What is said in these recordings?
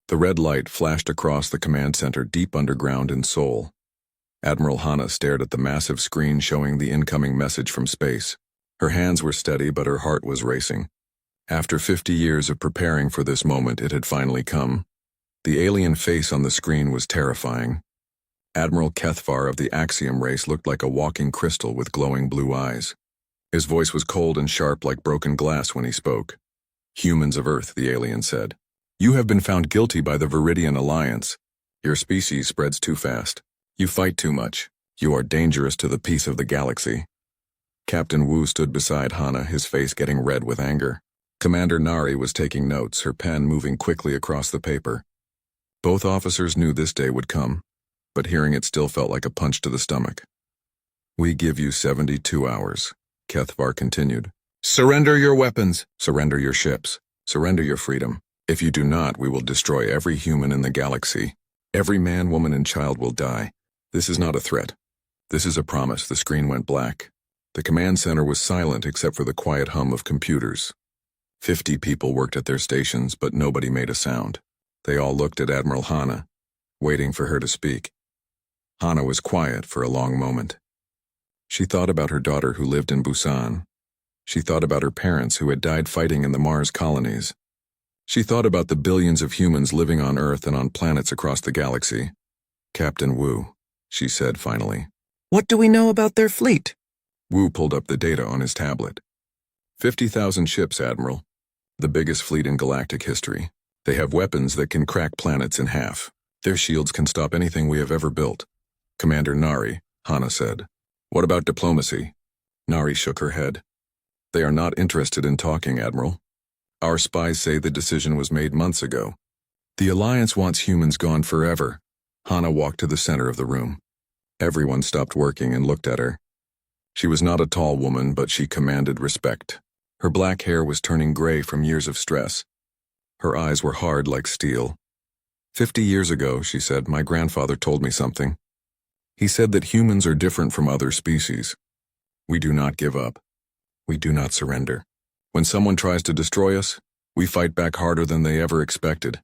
The red light flashed across the command center deep underground in Seoul. Admiral Hana stared at the massive screen showing the incoming message from space. Her hands were steady, but her heart was racing. After 50 years of preparing for this moment, it had finally come. The alien face on the screen was terrifying. Admiral Kethvar of the Axiom race looked like a walking crystal with glowing blue eyes. His voice was cold and sharp like broken glass when he spoke. "Humans of Earth," the alien said. "You have been found guilty by the Viridian Alliance. Your species spreads too fast. You fight too much. You are dangerous to the peace of the galaxy." Captain Wu stood beside Hana, his face getting red with anger. Commander Nari was taking notes, her pen moving quickly across the paper. Both officers knew this day would come, but hearing it still felt like a punch to the stomach. "We give you 72 hours, Kethvar continued. "Surrender your weapons, surrender your ships, surrender your freedom. If you do not, we will destroy every human in the galaxy. Every man, woman, and child will die. This is not a threat. This is a promise." The screen went black. The command center was silent except for the quiet hum of computers. 50 people worked at their stations, but nobody made a sound. They all looked at Admiral Hana, waiting for her to speak. Hana was quiet for a long moment. She thought about her daughter who lived in Busan. She thought about her parents who had died fighting in the Mars colonies. She thought about the billions of humans living on Earth and on planets across the galaxy. "Captain Wu," she said finally. "What do we know about their fleet?" Wu pulled up the data on his tablet. 50,000 ships, Admiral. The biggest fleet in galactic history. They have weapons that can crack planets in half. Their shields can stop anything we have ever built. "Commander Nari," Hana said. "What about diplomacy?" Nari shook her head. "They are not interested in talking, Admiral. Our spies say the decision was made months ago. The Alliance wants humans gone forever." Hana walked to the center of the room. Everyone stopped working and looked at her. She was not a tall woman, but she commanded respect. Her black hair was turning gray from years of stress. Her eyes were hard like steel. 50 years ago," she said, "my grandfather told me something. He said that humans are different from other species. We do not give up. We do not surrender. When someone tries to destroy us, we fight back harder than they ever expected."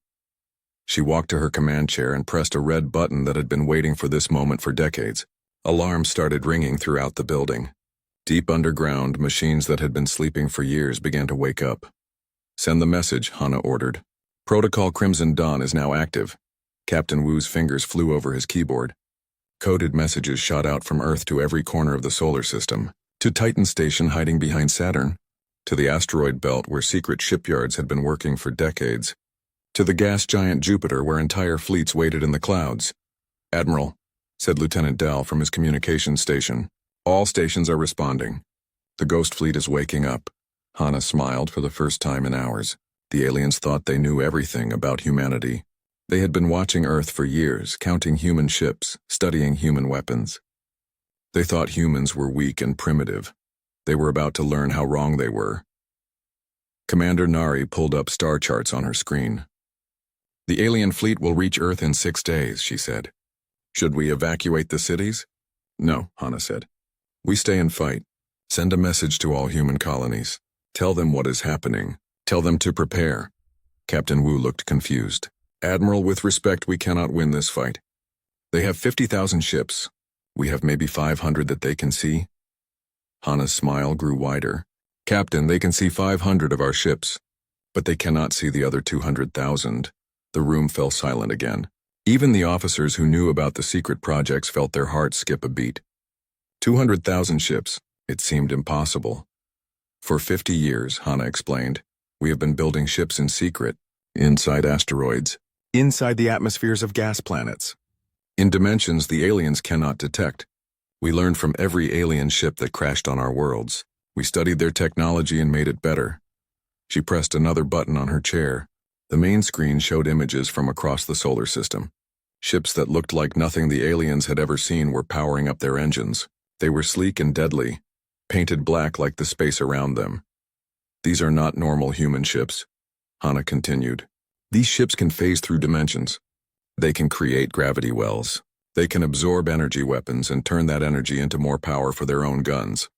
She walked to her command chair and pressed a red button that had been waiting for this moment for decades. Alarms started ringing throughout the building. Deep underground, machines that had been sleeping for years began to wake up. "Send the message," Hana ordered. "Protocol Crimson Dawn is now active." Captain Wu's fingers flew over his keyboard. Coded messages shot out from Earth to every corner of the solar system, to Titan Station hiding behind Saturn, to the asteroid belt where secret shipyards had been working for decades, to the gas giant Jupiter where entire fleets waited in the clouds. "Admiral," said Lieutenant Dal from his communications station, "all stations are responding. The Ghost Fleet is waking up." Hana smiled for the first time in hours. The aliens thought they knew everything about humanity. They had been watching Earth for years, counting human ships, studying human weapons. They thought humans were weak and primitive. They were about to learn how wrong they were. Commander Nari pulled up star charts on her screen. "The alien fleet will reach Earth in 6 days," she said. "Should we evacuate the cities?" "No," Hana said. "We stay and fight. Send a message to all human colonies. Tell them what is happening. Tell them to prepare." Captain Wu looked confused. "Admiral, with respect, we cannot win this fight. They have 50,000 ships. We have maybe 500 that they can see." Hana's smile grew wider. "Captain, they can see 500 of our ships, but they cannot see the other 200,000. The room fell silent again. Even the officers who knew about the secret projects felt their hearts skip a beat. 200,000 ships. It seemed impossible. "For 50 years, Hana explained, we have been building ships in secret, inside asteroids, inside the atmospheres of gas planets, in dimensions the aliens cannot detect. We learned from every alien ship that crashed on our worlds. We studied their technology and made it better." She pressed another button on her chair. The main screen showed images from across the solar system. Ships that looked like nothing the aliens had ever seen were powering up their engines. They were sleek and deadly, painted black like the space around them. "These are not normal human ships," Hana continued. "These ships can phase through dimensions. They can create gravity wells. They can absorb energy weapons and turn that energy into more power for their own guns."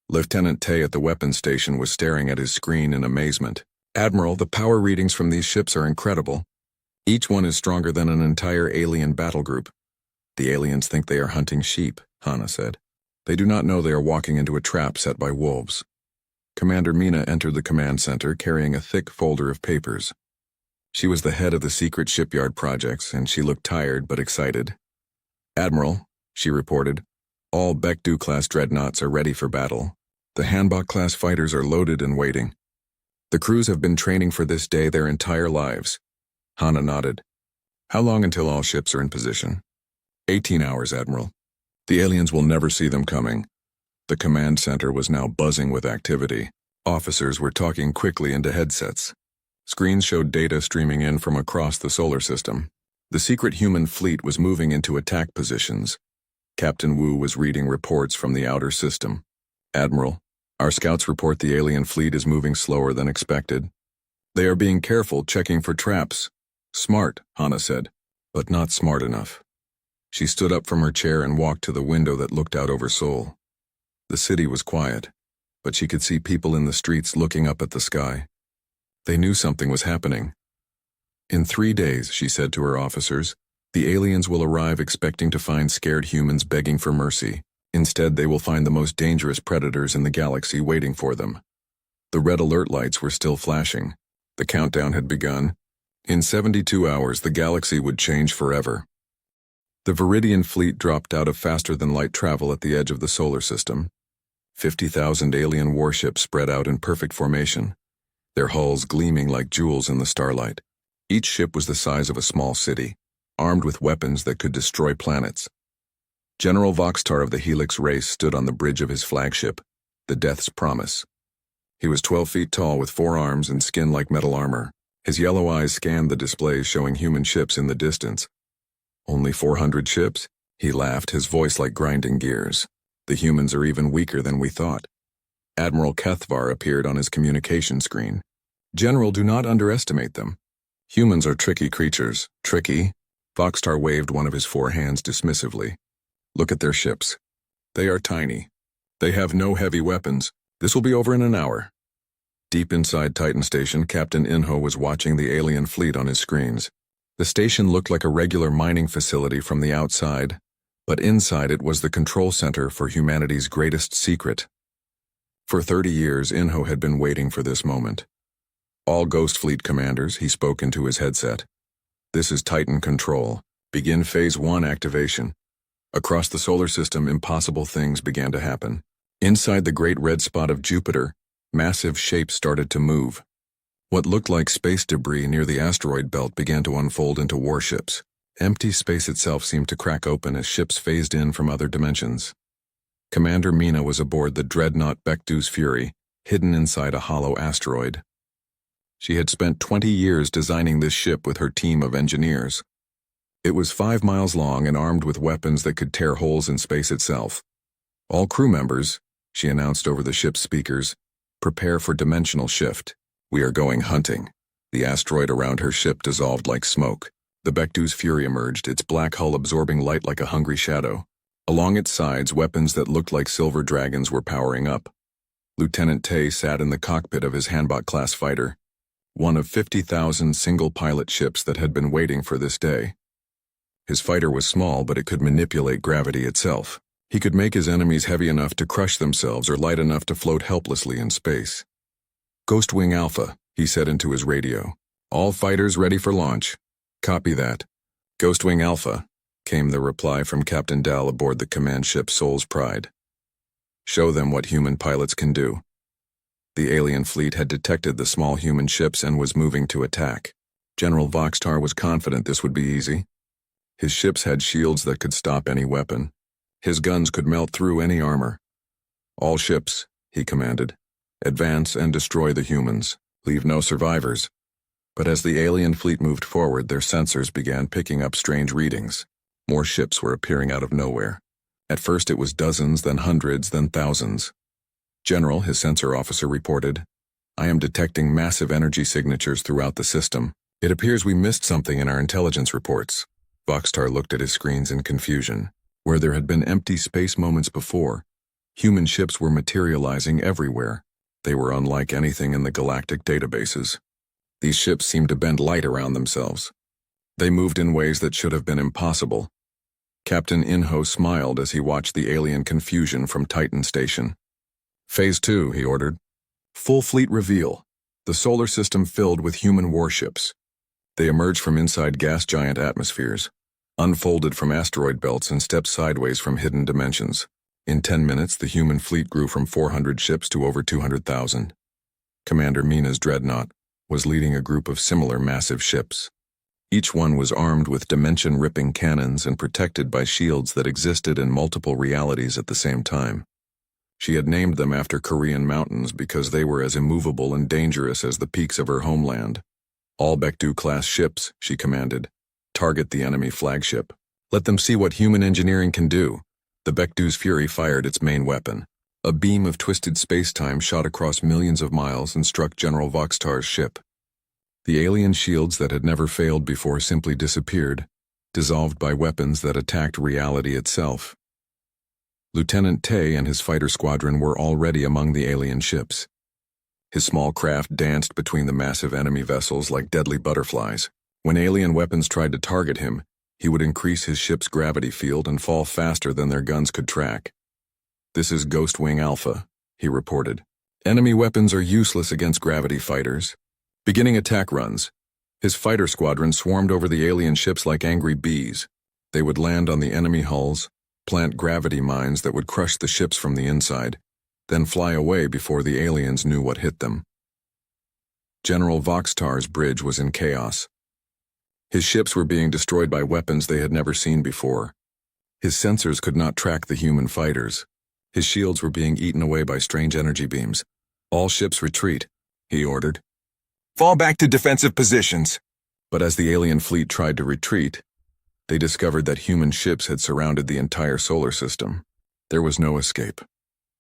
Lieutenant Tay at the weapons station was staring at his screen in amazement. "Admiral, the power readings from these ships are incredible. Each one is stronger than an entire alien battle group. The aliens think they are hunting sheep, Hana said. They do not know they are walking into a trap set by wolves. Commander Mina entered the command center carrying a thick folder of papers. She was the head of the secret shipyard projects, and she looked tired but excited. Admiral, she reported, all Baekdu-class dreadnoughts are ready for battle. The Hanbok-class fighters are loaded and waiting. The crews have been training for this day their entire lives. Hana nodded. How long until all ships are in position? 18 hours, Admiral. The aliens will never see them coming. The command center was now buzzing with activity. Officers were talking quickly into headsets. Screens showed data streaming in from across the solar system. The secret human fleet was moving into attack positions. Captain Wu was reading reports from the outer system. Admiral, our scouts report the alien fleet is moving slower than expected. They are being careful, checking for traps. Smart, Hana said, but not smart enough. She stood up from her chair and walked to the window that looked out over Seoul. The city was quiet, but she could see people in the streets looking up at the sky. They knew something was happening. In 3 days, she said to her officers, the aliens will arrive expecting to find scared humans begging for mercy. Instead, they will find the most dangerous predators in the galaxy waiting for them. The red alert lights were still flashing. The countdown had begun. In 72 hours, the galaxy would change forever. The Viridian fleet dropped out of faster-than-light travel at the edge of the solar system. 50,000 alien warships spread out in perfect formation, their hulls gleaming like jewels in the starlight. Each ship was the size of a small city, armed with weapons that could destroy planets. General Voxtar of the Helix race stood on the bridge of his flagship, the Death's Promise. He was 12 feet tall with 4 arms and skin like metal armor. His yellow eyes scanned the displays showing human ships in the distance. Only 400 ships? He laughed, his voice like grinding gears. The humans are even weaker than we thought. Admiral Kethvar appeared on his communication screen. General, do not underestimate them. Humans are tricky creatures. Tricky? Voxtar waved one of his 4 hands dismissively. Look at their ships. They are tiny. They have no heavy weapons. This will be over in an hour. Deep inside Titan Station, Captain Inho was watching the alien fleet on his screens. The station looked like a regular mining facility from the outside, but inside it was the control center for humanity's greatest secret. For 30 years, Inho had been waiting for this moment. All Ghost Fleet commanders, he spoke into his headset. This is Titan Control. Begin Phase 1 activation. Across the solar system, impossible things began to happen. Inside the great red spot of Jupiter, massive shapes started to move. What looked like space debris near the asteroid belt began to unfold into warships. Empty space itself seemed to crack open as ships phased in from other dimensions. Commander Mina was aboard the dreadnought Baekdu's Fury, hidden inside a hollow asteroid. She had spent 20 years designing this ship with her team of engineers. It was 5 miles long and armed with weapons that could tear holes in space itself. All crew members, she announced over the ship's speakers, prepare for dimensional shift. We are going hunting. The asteroid around her ship dissolved like smoke. The Baekdu's Fury emerged, its black hull absorbing light like a hungry shadow. Along its sides, weapons that looked like silver dragons were powering up. Lieutenant Tay sat in the cockpit of his Hanbok-class fighter, one of 50,000 single-pilot ships that had been waiting for this day. His fighter was small, but it could manipulate gravity itself. He could make his enemies heavy enough to crush themselves or light enough to float helplessly in space. Ghostwing Alpha, he said into his radio. All fighters ready for launch. Copy that. Ghostwing Alpha, came the reply from Captain Dal aboard the command ship Soul's Pride. Show them what human pilots can do. The alien fleet had detected the small human ships and was moving to attack. General Voxtar was confident this would be easy. His ships had shields that could stop any weapon. His guns could melt through any armor. All ships, he commanded, advance and destroy the humans. Leave no survivors. But as the alien fleet moved forward, their sensors began picking up strange readings. More ships were appearing out of nowhere. At first it was dozens, then hundreds, then thousands. General, his sensor officer reported, I am detecting massive energy signatures throughout the system. It appears we missed something in our intelligence reports. Voxtar looked at his screens in confusion. Where there had been empty space moments before, human ships were materializing everywhere. They were unlike anything in the galactic databases. These ships seemed to bend light around themselves. They moved in ways that should have been impossible. Captain Inho smiled as he watched the alien confusion from Titan Station. Phase 2, he ordered. Full fleet reveal. The solar system filled with human warships. They emerged from inside gas giant atmospheres, unfolded from asteroid belts and stepped sideways from hidden dimensions. In 10 minutes, the human fleet grew from 400 ships to over 200,000. Commander Mina's dreadnought was leading a group of similar massive ships. Each one was armed with dimension-ripping cannons and protected by shields that existed in multiple realities at the same time. She had named them after Korean mountains because they were as immovable and dangerous as the peaks of her homeland. All Baekdu-class ships, she commanded. Target the enemy flagship. Let them see what human engineering can do. The Baekdu's Fury fired its main weapon. A beam of twisted space-time shot across millions of miles and struck General Voxtar's ship. The alien shields that had never failed before simply disappeared, dissolved by weapons that attacked reality itself. Lieutenant Tay and his fighter squadron were already among the alien ships. His small craft danced between the massive enemy vessels like deadly butterflies. When alien weapons tried to target him, he would increase his ship's gravity field and fall faster than their guns could track. This is Ghost Wing Alpha, he reported. Enemy weapons are useless against gravity fighters. Beginning attack runs. His fighter squadron swarmed over the alien ships like angry bees. They would land on the enemy hulls, plant gravity mines that would crush the ships from the inside, then fly away before the aliens knew what hit them. General Voxtar's bridge was in chaos. His ships were being destroyed by weapons they had never seen before. His sensors could not track the human fighters. His shields were being eaten away by strange energy beams. All ships retreat, he ordered. Fall back to defensive positions. But as the alien fleet tried to retreat, they discovered that human ships had surrounded the entire solar system. There was no escape.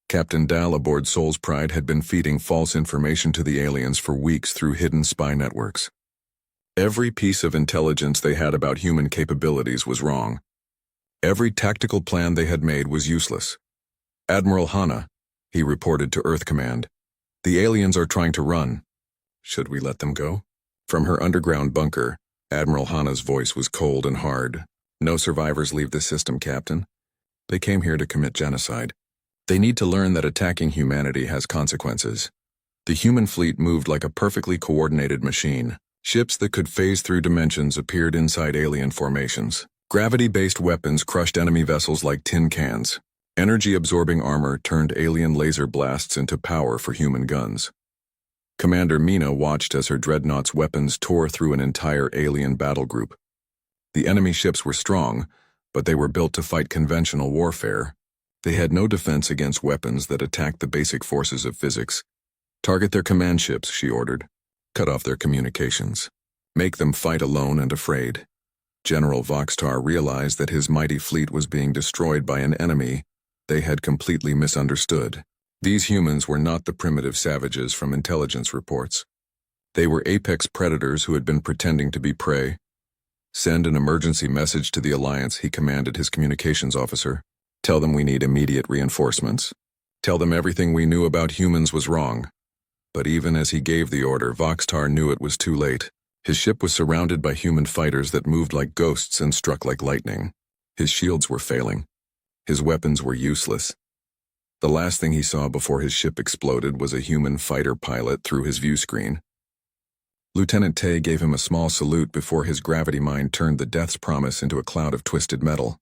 Captain Dal aboard Soul's Pride had been feeding false information to the aliens for weeks through hidden spy networks. Every piece of intelligence they had about human capabilities was wrong. Every tactical plan they had made was useless. Admiral Hana, he reported to Earth Command. The aliens are trying to run. Should we let them go? From her underground bunker, Admiral Hana's voice was cold and hard. No survivors leave this system, Captain. They came here to commit genocide. They need to learn that attacking humanity has consequences. The human fleet moved like a perfectly coordinated machine. Ships that could phase through dimensions appeared inside alien formations. Gravity-based weapons crushed enemy vessels like tin cans. Energy-absorbing armor turned alien laser blasts into power for human guns. Commander Mina watched as her dreadnought's weapons tore through an entire alien battle group. The enemy ships were strong, but they were built to fight conventional warfare. They had no defense against weapons that attacked the basic forces of physics. Target their command ships, she ordered. Cut off their communications. Make them fight alone and afraid. General Voxtar realized that his mighty fleet was being destroyed by an enemy they had completely misunderstood. These humans were not the primitive savages from intelligence reports. They were apex predators who had been pretending to be prey. Send an emergency message to the Alliance, he commanded his communications officer. Tell them we need immediate reinforcements. Tell them everything we knew about humans was wrong. But even as he gave the order, Voxtar knew it was too late. His ship was surrounded by human fighters that moved like ghosts and struck like lightning. His shields were failing. His weapons were useless. The last thing he saw before his ship exploded was a human fighter pilot through his view screen. Lieutenant Tay gave him a small salute before his gravity mine turned the Death's Promise into a cloud of twisted metal.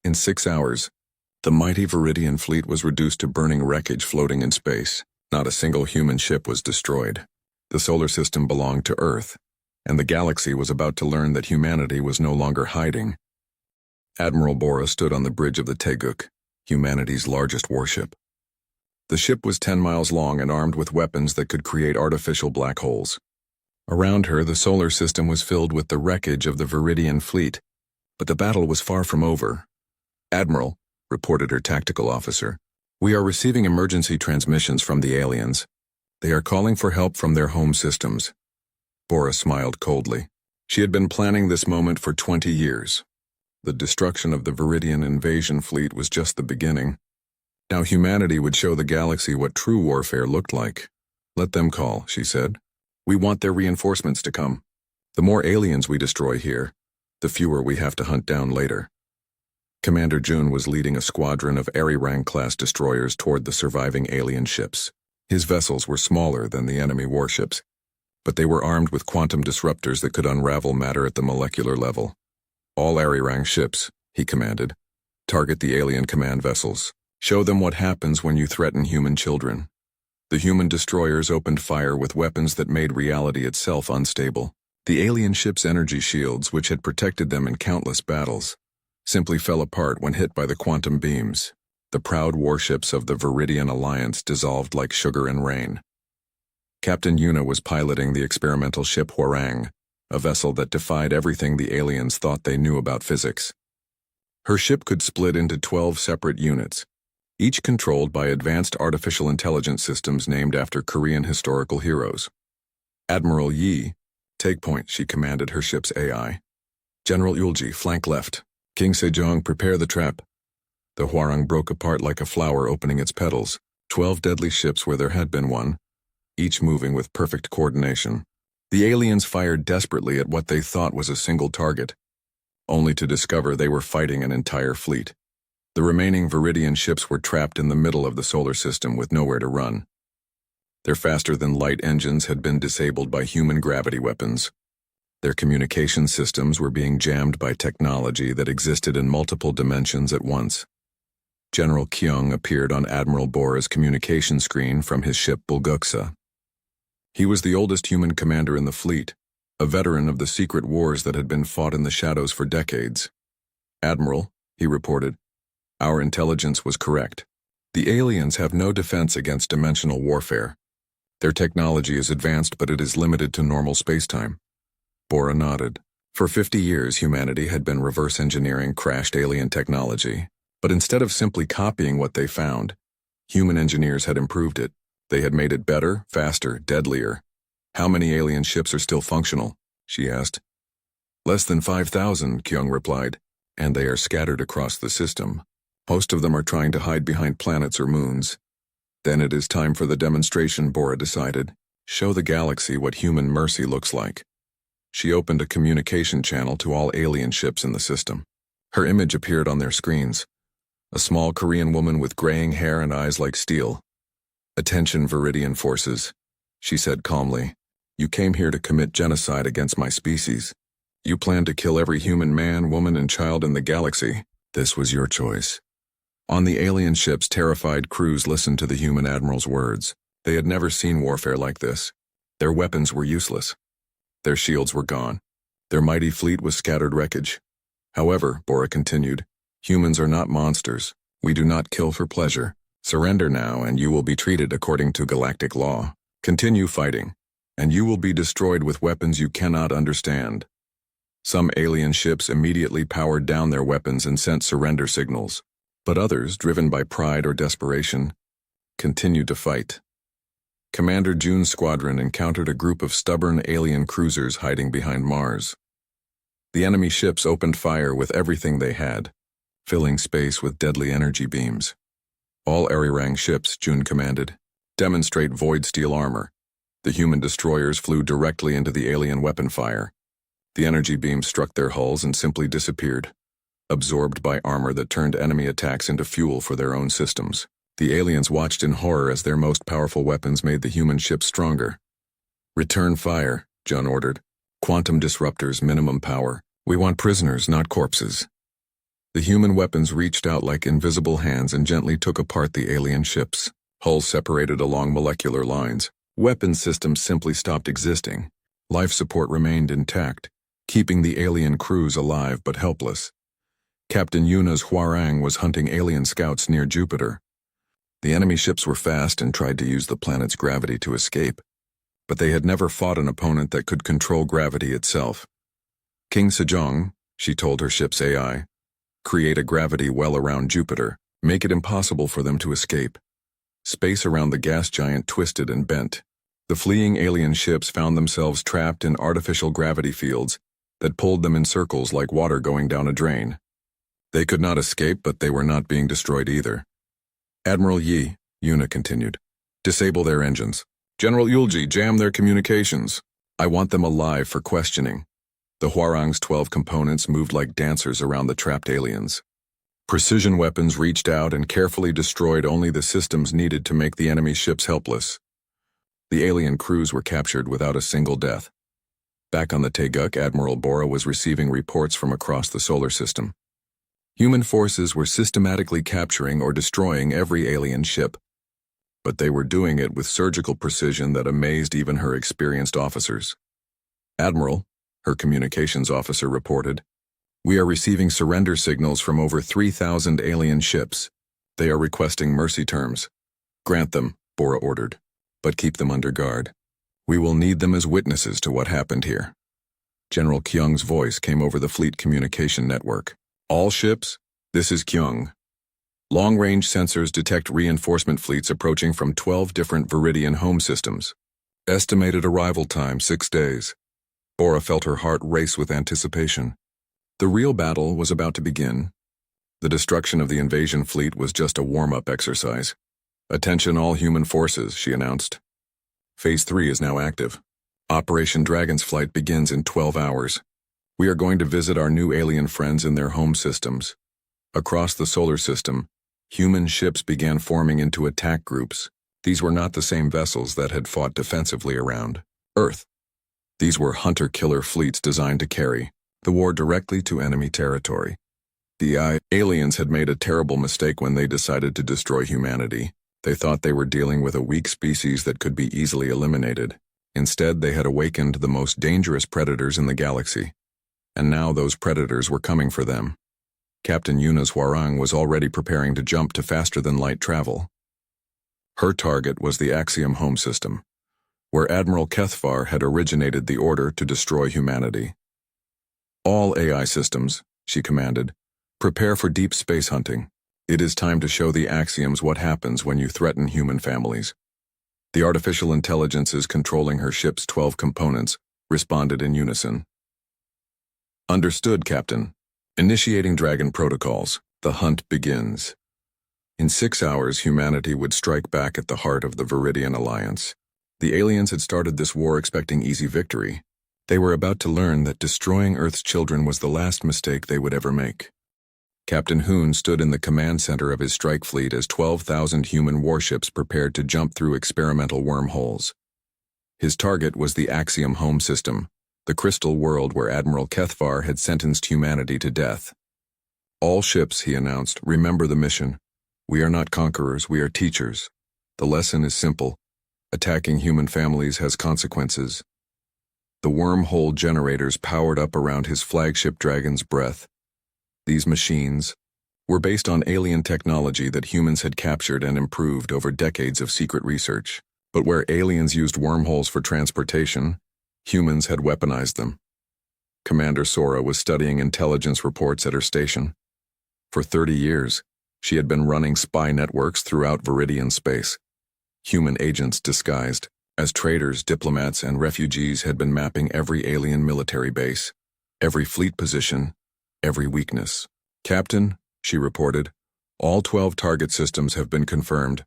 In 6 hours, the mighty Viridian fleet was reduced to burning wreckage floating in space. Not a single human ship was destroyed. The solar system belonged to Earth, and the galaxy was about to learn that humanity was no longer hiding. Admiral Bora stood on the bridge of the Teguk, humanity's largest warship. The ship was 10 miles long and armed with weapons that could create artificial black holes. Around her, the solar system was filled with the wreckage of the Viridian fleet, but the battle was far from over. Admiral, reported her tactical officer, we are receiving emergency transmissions from the aliens. They are calling for help from their home systems. Bora smiled coldly. She had been planning this moment for 20 years. The destruction of the Viridian invasion fleet was just the beginning. Now humanity would show the galaxy what true warfare looked like. Let them call, she said. We want their reinforcements to come. The more aliens we destroy here, the fewer we have to hunt down later. Commander Jun was leading a squadron of Arirang-class destroyers toward the surviving alien ships. His vessels were smaller than the enemy warships, but they were armed with quantum disruptors that could unravel matter at the molecular level. All Arirang ships, he commanded, target the alien command vessels. Show them what happens when you threaten human children. The human destroyers opened fire with weapons that made reality itself unstable. The alien ships' energy shields, which had protected them in countless battles, simply fell apart when hit by the quantum beams. The proud warships of the Viridian Alliance dissolved like sugar in rain. Captain Yuna was piloting the experimental ship Hwarang, a vessel that defied everything the aliens thought they knew about physics. Her ship could split into 12 separate units, each controlled by advanced artificial intelligence systems named after Korean historical heroes. Admiral Yi, take point, she commanded her ship's AI. General Yulji, flank left. King Sejong, prepare the trap. The Hwarang broke apart like a flower opening its petals, 12 deadly ships where there had been one, each moving with perfect coordination. The aliens fired desperately at what they thought was a single target, only to discover they were fighting an entire fleet. The remaining Viridian ships were trapped in the middle of the solar system with nowhere to run. Their faster-than-light engines had been disabled by human gravity weapons. Their communication systems were being jammed by technology that existed in multiple dimensions at once. General Kyung appeared on Admiral Bora's communication screen from his ship Bulguksa. He was the oldest human commander in the fleet, a veteran of the secret wars that had been fought in the shadows for decades. Admiral, he reported, our intelligence was correct. The aliens have no defense against dimensional warfare. Their technology is advanced, but it is limited to normal spacetime. Bora nodded. For 50 years, humanity had been reverse engineering crashed alien technology, but instead of simply copying what they found, human engineers had improved it. They had made it better, faster, deadlier. How many alien ships are still functional? She asked. Less than 5,000, Kyung replied, and they are scattered across the system. Most of them are trying to hide behind planets or moons. Then it is time for the demonstration, Bora decided. Show the galaxy what human mercy looks like. She opened a communication channel to all alien ships in the system. Her image appeared on their screens. A small Korean woman with graying hair and eyes like steel. Attention, Viridian forces, she said calmly. You came here to commit genocide against my species. You plan to kill every human man, woman, and child in the galaxy. This was your choice. On the alien ships, terrified crews listened to the human admiral's words. They had never seen warfare like this. Their weapons were useless. Their shields were gone. Their mighty fleet was scattered wreckage. However, Bora continued, humans are not monsters. We do not kill for pleasure. Surrender now, and you will be treated according to galactic law. Continue fighting, and you will be destroyed with weapons you cannot understand. Some alien ships immediately powered down their weapons and sent surrender signals, but others, driven by pride or desperation, continued to fight. Commander Jun's squadron encountered a group of stubborn alien cruisers hiding behind Mars. The enemy ships opened fire with everything they had, filling space with deadly energy beams. All Arirang ships, Jun commanded, demonstrate void steel armor. The human destroyers flew directly into the alien weapon fire. The energy beams struck their hulls and simply disappeared, absorbed by armor that turned enemy attacks into fuel for their own systems. The aliens watched in horror as their most powerful weapons made the human ships stronger. Return fire, Jun ordered. Quantum disruptors, minimum power. We want prisoners, not corpses. The human weapons reached out like invisible hands and gently took apart the alien ships. Hulls separated along molecular lines. Weapon systems simply stopped existing. Life support remained intact, keeping the alien crews alive but helpless. Captain Yuna's Hwarang was hunting alien scouts near Jupiter. The enemy ships were fast and tried to use the planet's gravity to escape, but they had never fought an opponent that could control gravity itself. King Sejong, she told her ship's AI, create a gravity well around Jupiter, make it impossible for them to escape. Space around the gas giant twisted and bent. The fleeing alien ships found themselves trapped in artificial gravity fields that pulled them in circles like water going down a drain. They could not escape, but they were not being destroyed either. Admiral Yi, Yuna continued, disable their engines. General Yulji, jam their communications. I want them alive for questioning. The Hwarang's 12 components moved like dancers around the trapped aliens. Precision weapons reached out and carefully destroyed only the systems needed to make the enemy ships helpless. The alien crews were captured without a single death. Back on the Taeguk, Admiral Bora was receiving reports from across the solar system. Human forces were systematically capturing or destroying every alien ship. But they were doing it with surgical precision that amazed even her experienced officers. Admiral, her communications officer reported, "We are receiving surrender signals from over 3,000 alien ships. They are requesting mercy terms." "Grant them," Bora ordered, "but keep them under guard. We will need them as witnesses to what happened here." General Kyung's voice came over the fleet communication network. "All ships, this is Kyung. Long-range sensors detect reinforcement fleets approaching from 12 different Viridian home systems. Estimated arrival time 6 days. Bora felt her heart race with anticipation. The real battle was about to begin. The destruction of the invasion fleet was just a warm-up exercise. "Attention all human forces," she announced. Phase 3 is now active. Operation Dragon's Flight begins in 12 hours. We are going to visit our new alien friends in their home systems. Across the solar system, human ships began forming into attack groups. These were not the same vessels that had fought defensively around Earth. These were hunter-killer fleets designed to carry the war directly to enemy territory. The aliens had made a terrible mistake when they decided to destroy humanity. They thought they were dealing with a weak species that could be easily eliminated. Instead, they had awakened the most dangerous predators in the galaxy. And now those predators were coming for them. Captain Yuna's Hwarang was already preparing to jump to faster-than-light travel. Her target was the Axiom home system, where Admiral Kethvar had originated the order to destroy humanity. "All AI systems," she commanded, "prepare for deep space hunting. It is time to show the Axioms what happens when you threaten human families." The artificial intelligences controlling her ship's 12 components responded in unison. "Understood, Captain. Initiating Dragon protocols. The hunt begins." In 6 hours, humanity would strike back at the heart of the Viridian Alliance. The aliens had started this war expecting easy victory. They were about to learn that destroying Earth's children was the last mistake they would ever make. Captain Hoon stood in the command center of his strike fleet as 12,000 human warships prepared to jump through experimental wormholes. His target was the Axiom home system, the crystal world where Admiral Kethvar had sentenced humanity to death. "All ships," he announced, "remember the mission. We are not conquerors, we are teachers. The lesson is simple. Attacking human families has consequences." The wormhole generators powered up around his flagship Dragon's Breath. These machines were based on alien technology that humans had captured and improved over decades of secret research. But where aliens used wormholes for transportation, humans had weaponized them. Commander Sora was studying intelligence reports at her station. For 30 years, she had been running spy networks throughout Viridian space. Human agents disguised as traders, diplomats, and refugees had been mapping every alien military base, every fleet position, every weakness. "Captain," she reported, "all 12 target systems have been confirmed.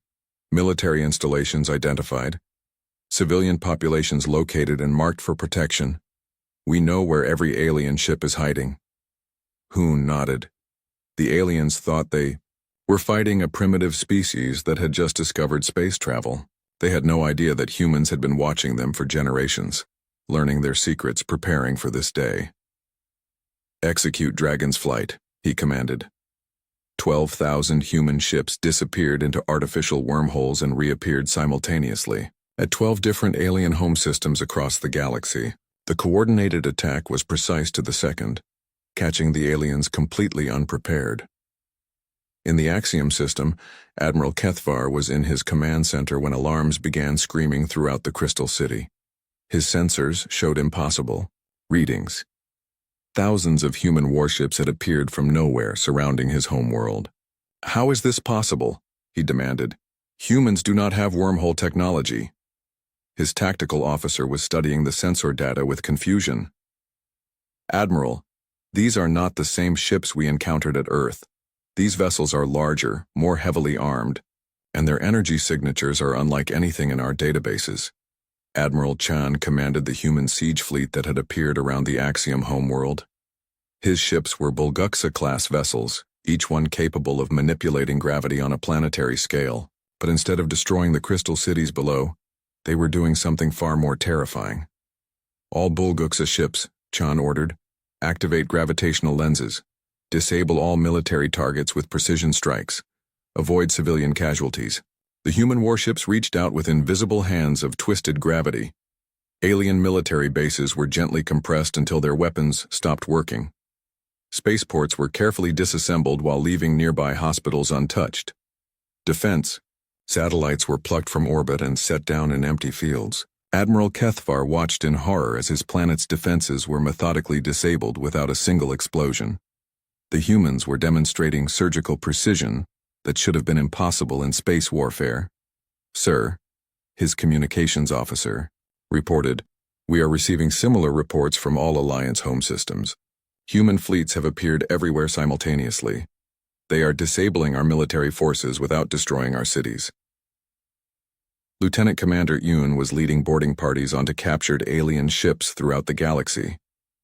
Military installations identified. Civilian populations located and marked for protection. We know where every alien ship is hiding." Hoon nodded. The aliens thought they were fighting a primitive species that had just discovered space travel. They had no idea that humans had been watching them for generations, learning their secrets, preparing for this day. "Execute Dragon's Flight," he commanded. 12,000 human ships disappeared into artificial wormholes and reappeared simultaneously at 12 different alien home systems across the galaxy. The coordinated attack was precise to the second, catching the aliens completely unprepared. In the Axiom system, Admiral Kethvar was in his command center when alarms began screaming throughout the Crystal City. His sensors showed impossible readings. Thousands of human warships had appeared from nowhere surrounding his homeworld. "How is this possible?" he demanded. "Humans do not have wormhole technology." His tactical officer was studying the sensor data with confusion. "Admiral, these are not the same ships we encountered at Earth. These vessels are larger, more heavily armed, and their energy signatures are unlike anything in our databases." Admiral Chan commanded the human siege fleet that had appeared around the Axiom homeworld. His ships were Bulguksa-class vessels, each one capable of manipulating gravity on a planetary scale. But instead of destroying the crystal cities below, they were doing something far more terrifying. All Bulguksa ships, Chan ordered, activate gravitational lenses, disable all military targets with precision strikes, avoid civilian casualties. The human warships reached out with invisible hands of twisted gravity. Alien military bases were gently compressed until their weapons stopped working. Spaceports were carefully disassembled while leaving nearby hospitals untouched. Defense satellites were plucked from orbit and set down in empty fields. Admiral Kethvar watched in horror as his planet's defenses were methodically disabled without a single explosion. The humans were demonstrating surgical precision that should have been impossible in space warfare. "Sir," his communications officer reported, "we are receiving similar reports from all Alliance home systems. Human fleets have appeared everywhere simultaneously. They are disabling our military forces without destroying our cities." Lieutenant Commander Yoon was leading boarding parties onto captured alien ships throughout the galaxy.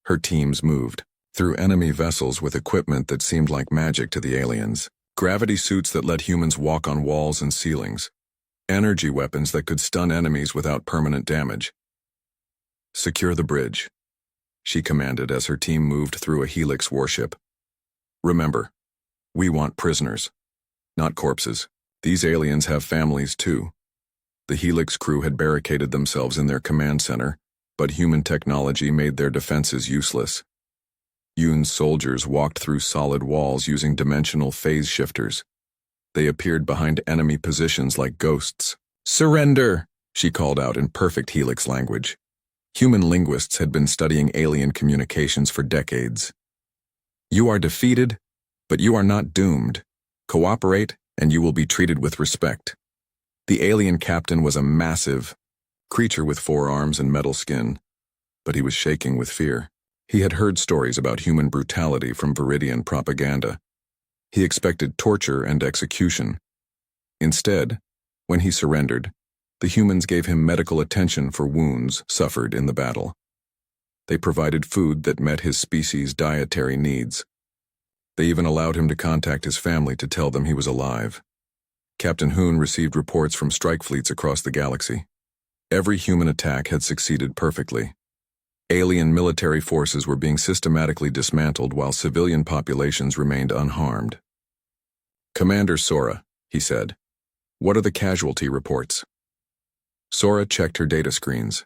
Her teams moved through enemy vessels with equipment that seemed like magic to the aliens. Gravity suits that let humans walk on walls and ceilings. Energy weapons that could stun enemies without permanent damage. "Secure the bridge," she commanded as her team moved through a Helix warship. "Remember, we want prisoners, not corpses. These aliens have families too." The Helix crew had barricaded themselves in their command center, but human technology made their defenses useless. Yoon's soldiers walked through solid walls using dimensional phase shifters. They appeared behind enemy positions like ghosts. "Surrender!" she called out in perfect Helix language. Human linguists had been studying alien communications for decades. "You are defeated, but you are not doomed. Cooperate, and you will be treated with respect." The alien captain was a massive creature with 4 arms and metal skin, but he was shaking with fear. He had heard stories about human brutality from Viridian propaganda. He expected torture and execution. Instead, when he surrendered, the humans gave him medical attention for wounds suffered in the battle. They provided food that met his species' dietary needs. They even allowed him to contact his family to tell them he was alive. Captain Hoon received reports from strike fleets across the galaxy. Every human attack had succeeded perfectly. Alien military forces were being systematically dismantled while civilian populations remained unharmed. "Commander Sora," he said, "what are the casualty reports?" Sora checked her data screens.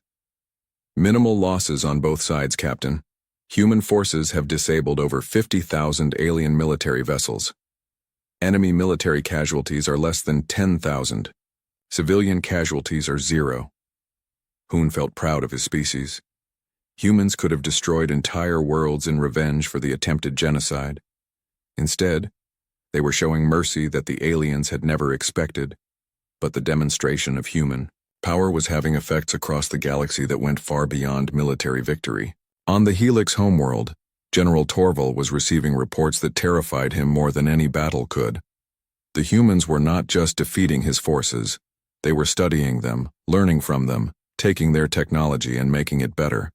"Minimal losses on both sides, Captain. Human forces have disabled over 50,000 alien military vessels. Enemy military casualties are less than 10,000. Civilian casualties are 0. Hoon felt proud of his species. Humans could have destroyed entire worlds in revenge for the attempted genocide. Instead, they were showing mercy that the aliens had never expected, but the demonstration of human power was having effects across the galaxy that went far beyond military victory. On the Helix homeworld, General Torval was receiving reports that terrified him more than any battle could. The humans were not just defeating his forces, they were studying them, learning from them, taking their technology and making it better.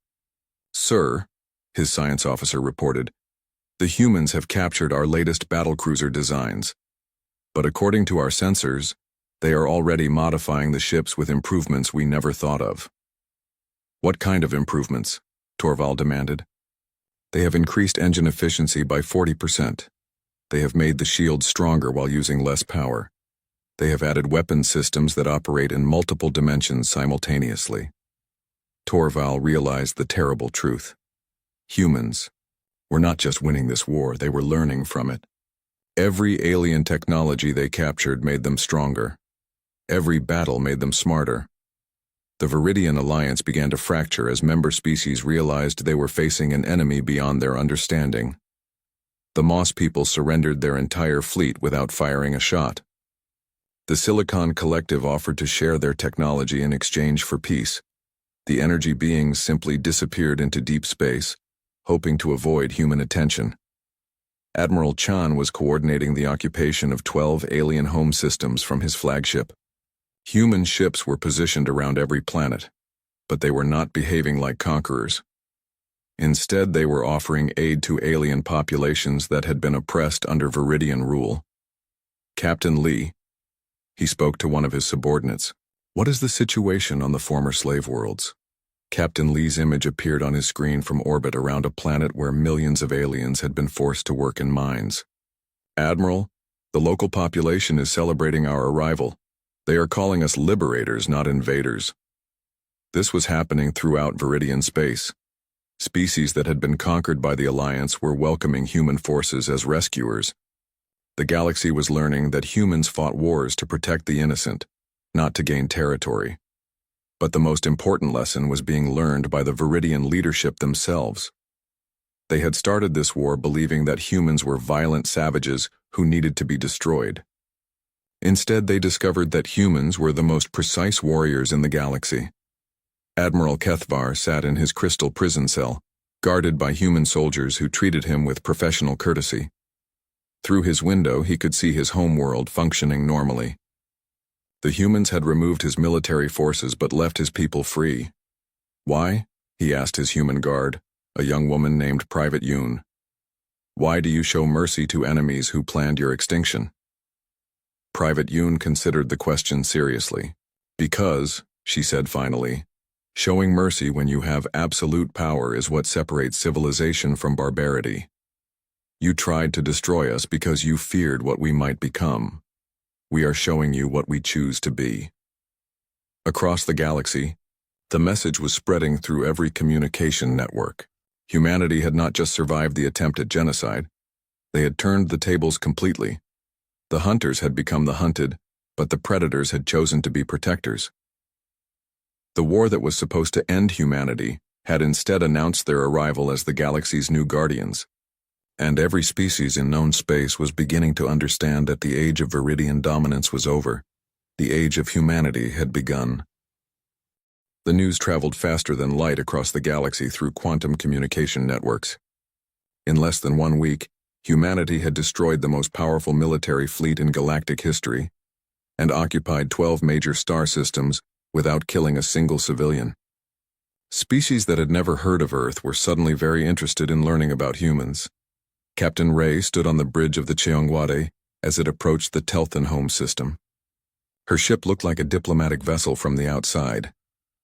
"Sir," his science officer reported, "the humans have captured our latest battlecruiser designs. But according to our sensors, they are already modifying the ships with improvements we never thought of." "What kind of improvements?" Torval demanded. "They have increased engine efficiency by 40%. They have made the shield stronger while using less power. They have added weapon systems that operate in multiple dimensions simultaneously." Torval realized the terrible truth. Humans were not just winning this war, they were learning from it. Every alien technology they captured made them stronger. Every battle made them smarter. The Viridian alliance began to fracture as member species realized they were facing an enemy beyond their understanding. The Moss people surrendered their entire fleet without firing a shot. The Silicon Collective offered to share their technology in exchange for peace. The energy beings simply disappeared into deep space, hoping to avoid human attention. Admiral Chan was coordinating the occupation of 12 alien home systems from his flagship. Human ships were positioned around every planet. but they were not behaving like conquerors. Instead, they were offering aid to alien populations that had been oppressed under Viridian rule. Captain Lee, he spoke to one of his subordinates. What is the situation on the former slave worlds? Captain Lee's image appeared on his screen from orbit around a planet where millions of aliens had been forced to work in mines. Admiral, the local population is celebrating our arrival. They are calling us liberators, not invaders. This was happening throughout Viridian space. Species that had been conquered by the Alliance were welcoming human forces as rescuers. The galaxy was learning that humans fought wars to protect the innocent, not to gain territory. But the most important lesson was being learned by the Viridian leadership themselves. They had started this war believing that humans were violent savages who needed to be destroyed. Instead, they discovered that humans were the most precise warriors in the galaxy. Admiral Kethvar sat in his crystal prison cell, guarded by human soldiers who treated him with professional courtesy. Through his window, he could see his homeworld functioning normally. The humans had removed his military forces but left his people free. Why? He asked his human guard, a young woman named Private Yoon. Why do you show mercy to enemies who planned your extinction? Private Yoon considered the question seriously. Because, she said finally, showing mercy when you have absolute power is what separates civilization from barbarity. You tried to destroy us because you feared what we might become. We are showing you what we choose to be. Across the galaxy, the message was spreading through every communication network. Humanity had not just survived the attempt at genocide, they had turned the tables completely. The hunters had become the hunted, but the predators had chosen to be protectors. The war that was supposed to end humanity had instead announced their arrival as the galaxy's new guardians. And every species in known space was beginning to understand that the age of Viridian dominance was over. The age of humanity had begun. The news traveled faster than light across the galaxy through quantum communication networks. In less than 1 week, humanity had destroyed the most powerful military fleet in galactic history and occupied 12 major star systems without killing a single civilian. Species that had never heard of Earth were suddenly very interested in learning about humans. Captain Ray stood on the bridge of the Cheongwade as it approached the Telthan home system. Her ship looked like a diplomatic vessel from the outside,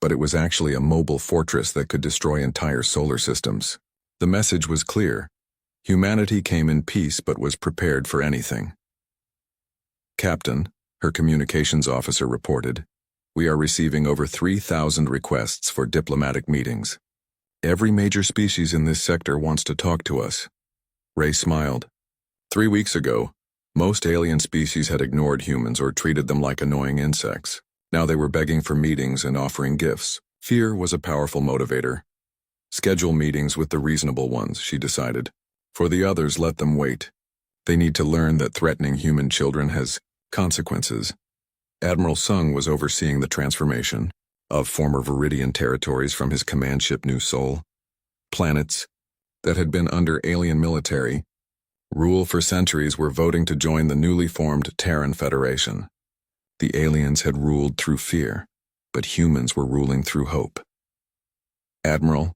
but it was actually a mobile fortress that could destroy entire solar systems. The message was clear. Humanity came in peace but was prepared for anything. Captain, her communications officer reported, we are receiving over 3,000 requests for diplomatic meetings. Every major species in this sector wants to talk to us. Ray smiled. 3 weeks ago, most alien species had ignored humans or treated them like annoying insects. Now they were begging for meetings and offering gifts. Fear was a powerful motivator. Schedule meetings with the reasonable ones, she decided. For the others, let them wait. They need to learn that threatening human children has consequences. Admiral Sung was overseeing the transformation of former Viridian territories from his command ship New Sol. Planets that had been under alien military rule for centuries were voting to join the newly formed Terran Federation. The aliens had ruled through fear, but humans were ruling through hope. Admiral,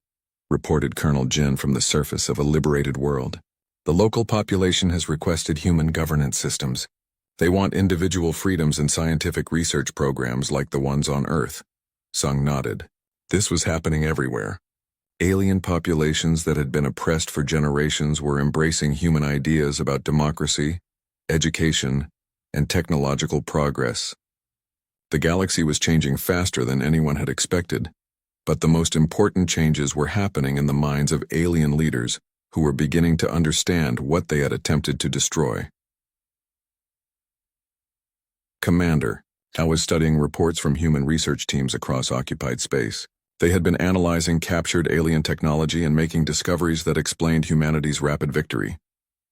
reported Colonel Jin from the surface of a liberated world, the local population has requested human governance systems. They want individual freedoms and scientific research programs like the ones on Earth. Sung nodded. This was happening everywhere. Alien populations that had been oppressed for generations were embracing human ideas about democracy, education, and technological progress. The galaxy was changing faster than anyone had expected, but the most important changes were happening in the minds of alien leaders who were beginning to understand what they had attempted to destroy. Commander, I was studying reports from human research teams across occupied space. They had been analyzing captured alien technology and making discoveries that explained humanity's rapid victory.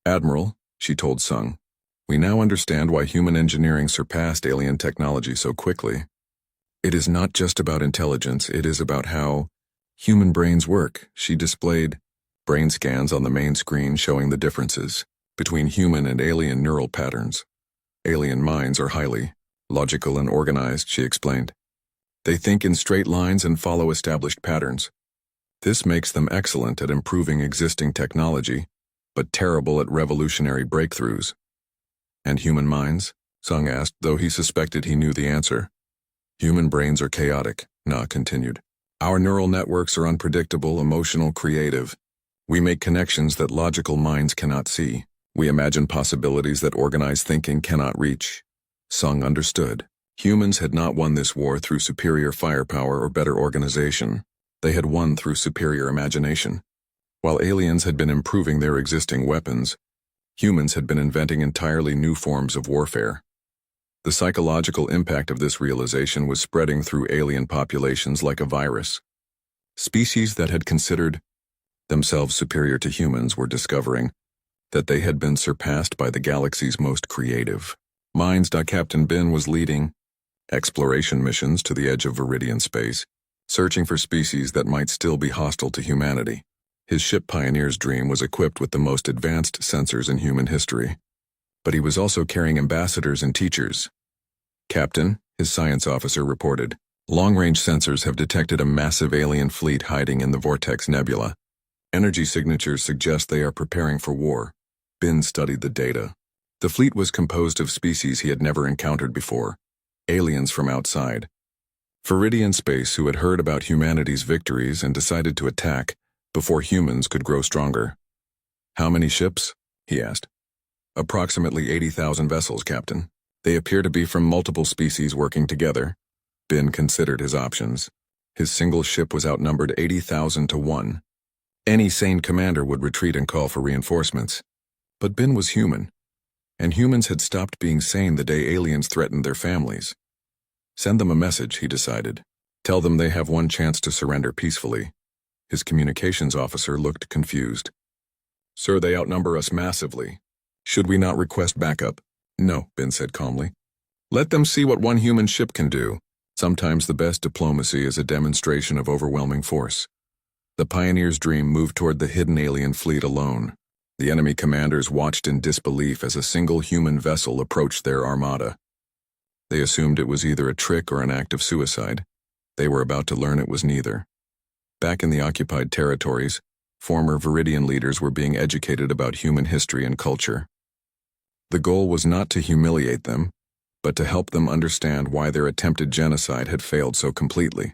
Admiral, she told Sung, we now understand why human engineering surpassed alien technology so quickly. It is not just about intelligence, it is about how human brains work. She displayed brain scans on the main screen showing the differences between human and alien neural patterns. Alien minds are highly logical and organized, she explained. They think in straight lines and follow established patterns. This makes them excellent at improving existing technology, but terrible at revolutionary breakthroughs. And human minds? Sung asked, though he suspected he knew the answer. Human brains are chaotic, Na continued. Our neural networks are unpredictable, emotional, creative. We make connections that logical minds cannot see. We imagine possibilities that organized thinking cannot reach. Sung understood. Humans had not won this war through superior firepower or better organization. They had won through superior imagination. While aliens had been improving their existing weapons, humans had been inventing entirely new forms of warfare. The psychological impact of this realization was spreading through alien populations like a virus. Species that had considered themselves superior to humans were discovering that they had been surpassed by the galaxy's most creative minds. Captain Bin was leading exploration missions to the edge of Viridian space, searching for species that might still be hostile to humanity. His ship Pioneer's Dream was equipped with the most advanced sensors in human history. But he was also carrying ambassadors and teachers. Captain, his science officer reported, long-range sensors have detected a massive alien fleet hiding in the Vortex Nebula. Energy signatures suggest they are preparing for war. Bin studied the data. The fleet was composed of species he had never encountered before, aliens from outside. Viridian space who had heard about humanity's victories and decided to attack before humans could grow stronger. How many ships? He asked. Approximately 80,000 vessels, Captain. They appear to be from multiple species working together. Bin considered his options. His single ship was outnumbered 80,000 to 1. Any sane commander would retreat and call for reinforcements. But Bin was human, and humans had stopped being sane the day aliens threatened their families. Send them a message, he decided. Tell them they have one chance to surrender peacefully. His communications officer looked confused. Sir, they outnumber us massively. Should we not request backup? No, Bin said calmly. Let them see what one human ship can do. Sometimes the best diplomacy is a demonstration of overwhelming force. The Pioneer's Dream moved toward the hidden alien fleet alone. The enemy commanders watched in disbelief as a single human vessel approached their armada. They assumed it was either a trick or an act of suicide. They were about to learn it was neither. Back in the occupied territories, former Viridian leaders were being educated about human history and culture. The goal was not to humiliate them, but to help them understand why their attempted genocide had failed so completely.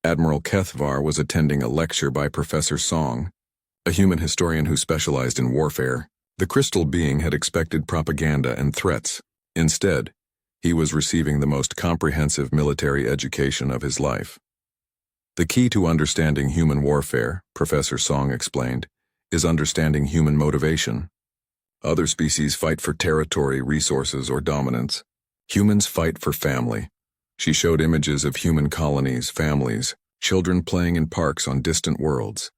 Admiral Kethvar was attending a lecture by Professor Song, a human historian who specialized in warfare. The crystal being had expected propaganda and threats. Instead, he was receiving the most comprehensive military education of his life. The key to understanding human warfare, Professor Song explained, is understanding human motivation. Other species fight for territory, resources, or dominance. Humans fight for family. She showed images of human colonies, families, children playing in parks on distant worlds.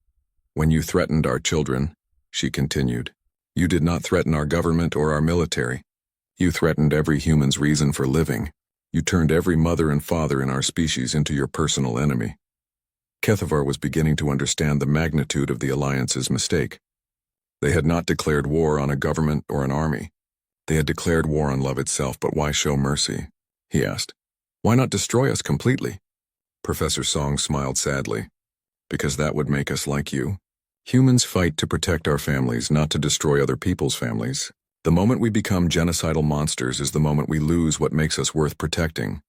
When you threatened our children, she continued, you did not threaten our government or our military. You threatened every human's reason for living. You turned every mother and father in our species into your personal enemy. Kethavar was beginning to understand the magnitude of the Alliance's mistake. They had not declared war on a government or an army. They had declared war on love itself, but why show mercy? He asked. Why not destroy us completely? Professor Song smiled sadly. Because that would make us like you. Humans fight to protect our families, not to destroy other people's families. The moment we become genocidal monsters is the moment we lose what makes us worth protecting.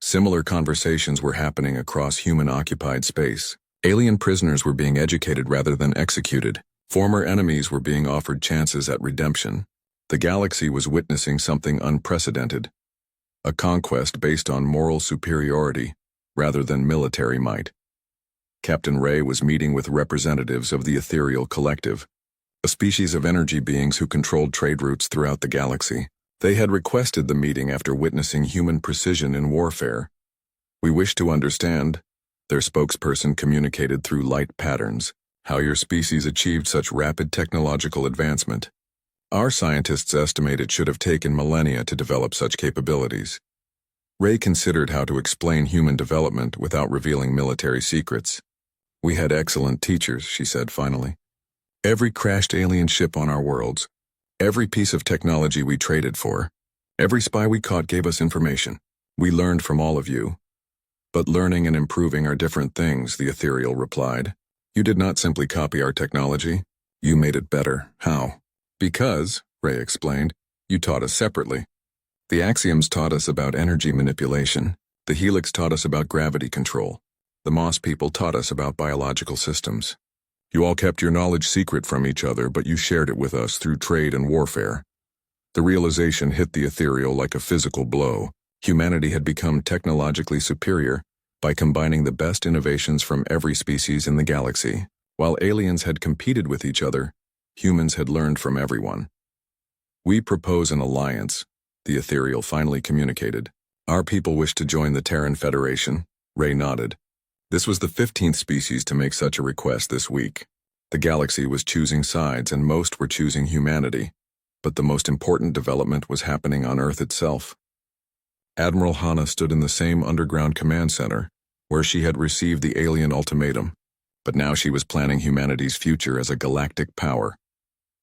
Similar conversations were happening across human-occupied space. Alien prisoners were being educated rather than executed. Former enemies were being offered chances at redemption. The galaxy was witnessing something unprecedented. A conquest based on moral superiority rather than military might. Captain Ray was meeting with representatives of the Ethereal Collective, a species of energy beings who controlled trade routes throughout the galaxy. They had requested the meeting after witnessing human precision in warfare. We wish to understand, their spokesperson communicated through light patterns, how your species achieved such rapid technological advancement. Our scientists estimate it should have taken millennia to develop such capabilities. Ray considered how to explain human development without revealing military secrets. We had excellent teachers, she said finally. Every crashed alien ship on our worlds, every piece of technology we traded for, every spy we caught gave us information. We learned from all of you. But learning and improving are different things, the ethereal replied. You did not simply copy our technology. You made it better. How? Because, Ray explained, you taught us separately. The axioms taught us about energy manipulation. The helix taught us about gravity control. The Moss people taught us about biological systems. You all kept your knowledge secret from each other, but you shared it with us through trade and warfare. The realization hit the ethereal like a physical blow. Humanity had become technologically superior by combining the best innovations from every species in the galaxy. While aliens had competed with each other, humans had learned from everyone. We propose an alliance, the ethereal finally communicated. Our people wish to join the Terran Federation. Ray nodded. This was the 15th species to make such a request this week. The galaxy was choosing sides and most were choosing humanity, but the most important development was happening on Earth itself. Admiral Hana stood in the same underground command center, where she had received the alien ultimatum, but now she was planning humanity's future as a galactic power.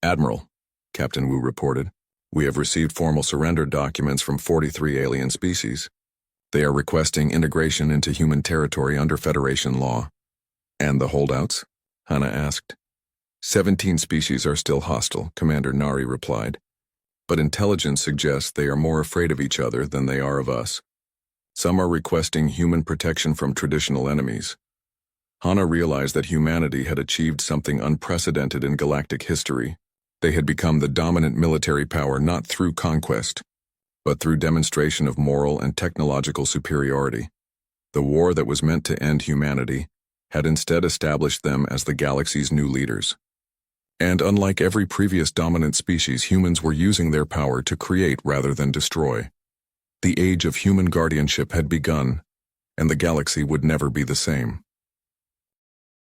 Admiral, Captain Wu reported, we have received formal surrender documents from 43 alien species. They are requesting integration into human territory under Federation law. And the holdouts? Hana asked. 17 species are still hostile, Commander Nari replied. But intelligence suggests they are more afraid of each other than they are of us. Some are requesting human protection from traditional enemies. Hana realized that humanity had achieved something unprecedented in galactic history. They had become the dominant military power not through conquest, but through demonstration of moral and technological superiority. The war that was meant to end humanity had instead established them as the galaxy's new leaders. And unlike every previous dominant species, humans were using their power to create rather than destroy. The age of human guardianship had begun, and the galaxy would never be the same.